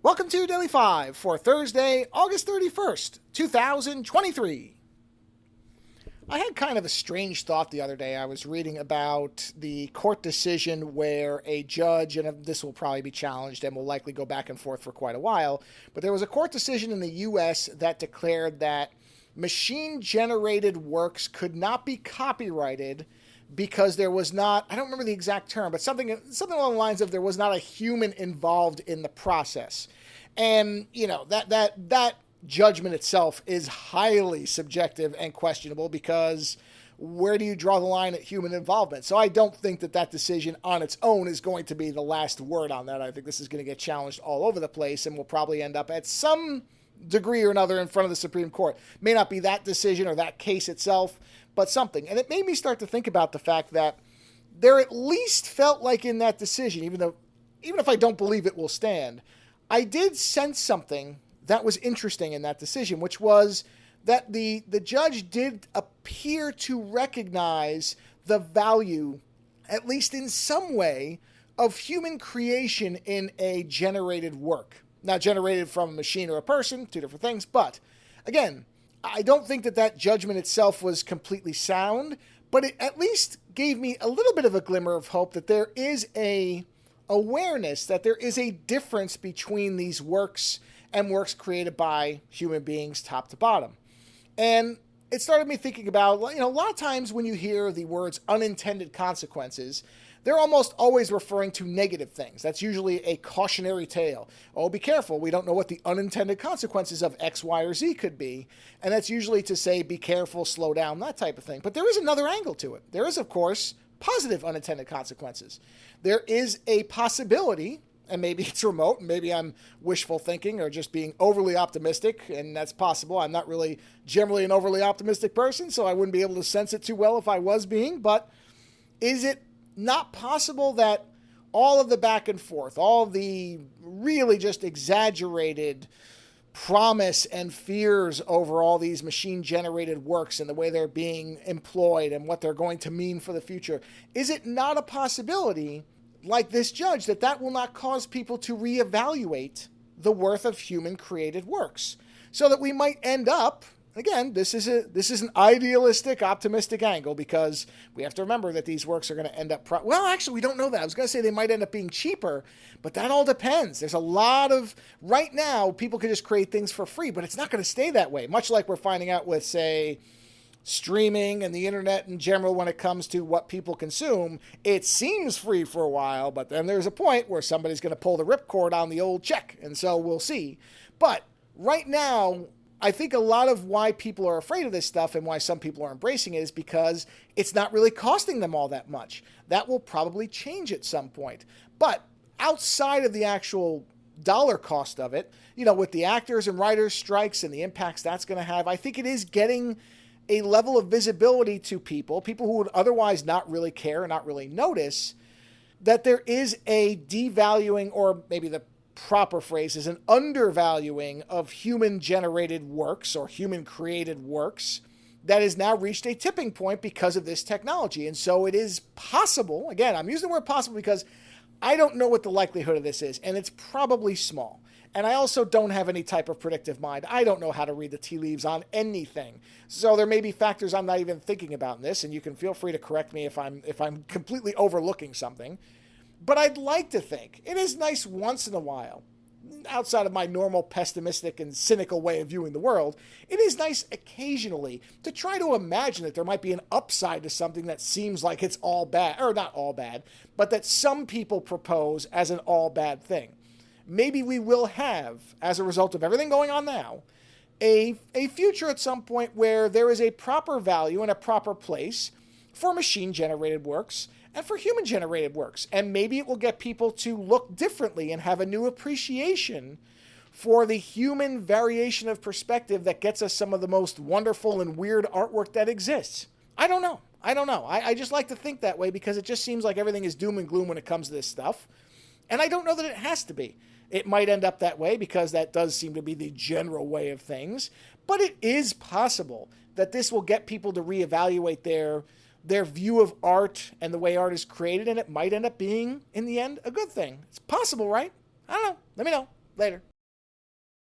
Welcome to Daily 5 for Thursday, August 31st, 2023. I had kind of a strange thought the other day. I was reading about the court decision where a judge, and this will probably be challenged and will likely go back and forth for quite a while, but there was a court decision in the U.S. that declared that machine-generated works could not be copyrighted because there was not, I don't remember the exact term, but something along the lines of there was not a human involved in the process. And, that judgment itself is highly subjective and questionable because where do you draw the line at human involvement? So I don't think that decision on its own is going to be the last word on that. I think this is going to get challenged all over the place and will probably end up at some degree or another in front of the Supreme Court. May not be that decision or that case itself, but something. And it made me start to think about the fact that there at least felt like in that decision, even if I don't believe it will stand, I did sense something that was interesting in that decision, which was that the judge did appear to recognize the value, at least in some way, of human creation in a generated work. Not generated from a machine or a person, two different things, but again, I don't think that judgment itself was completely sound, but it at least gave me a little bit of a glimmer of hope that there is a awareness that there is a difference between these works and works created by human beings top to bottom. And it started me thinking about, a lot of times when you hear the words unintended consequences, they're almost always referring to negative things. That's usually a cautionary tale. Oh, be careful. We don't know what the unintended consequences of X, Y, or Z could be. And that's usually to say, be careful, slow down, that type of thing. But there is another angle to it. There is, of course, positive unintended consequences. There is a possibility, and maybe it's remote, and maybe I'm wishful thinking or just being overly optimistic, and that's possible. I'm not really generally an overly optimistic person, so I wouldn't be able to sense it too well if I was being, but is it not possible that all of the back and forth, all the really just exaggerated promise and fears over all these machine-generated works and the way they're being employed and what they're going to mean for the future, is it not a possibility, like this judge, that will not cause people to reevaluate the worth of human-created works? So that we might end up, again, this is an idealistic, optimistic angle because we have to remember that these works are going to end up... well, actually, we don't know that. I was going to say they might end up being cheaper, but that all depends. There's a lot of... Right now, people can just create things for free, but it's not going to stay that way. Much like we're finding out with, say, streaming and the internet in general when it comes to what people consume. It seems free for a while, but then there's a point where somebody's going to pull the ripcord on the old check, and so we'll see. But right now, I think a lot of why people are afraid of this stuff and why some people are embracing it is because it's not really costing them all that much. That will probably change at some point. But outside of the actual dollar cost of it, with the actors and writers strikes and the impacts that's going to have, I think it is getting a level of visibility to people who would otherwise not really care, not really notice, that there is a devaluing, or maybe the proper phrase is an undervaluing of human-generated works or human-created works that has now reached a tipping point because of this technology. And so it is possible, again, I'm using the word possible because I don't know what the likelihood of this is, and it's probably small. And I also don't have any type of predictive mind. I don't know how to read the tea leaves on anything. So there may be factors I'm not even thinking about in this, and you can feel free to correct me if I'm completely overlooking something. But I'd like to think it is nice once in a while, outside of my normal pessimistic and cynical way of viewing the world, it is nice occasionally to try to imagine that there might be an upside to something that seems like it's all bad, or not all bad, but that some people propose as an all bad thing. Maybe we will have, as a result of everything going on now, a future at some point where there is a proper value and a proper place for machine-generated works and for human-generated works. And maybe it will get people to look differently and have a new appreciation for the human variation of perspective that gets us some of the most wonderful and weird artwork that exists. I don't know. I just like to think that way because it just seems like everything is doom and gloom when it comes to this stuff. And I don't know that it has to be. It might end up that way because that does seem to be the general way of things. But it is possible that this will get people to reevaluate their view of art and the way art is created, and it might end up being, in the end, a good thing. It's possible, right? I don't know. Let me know. Later.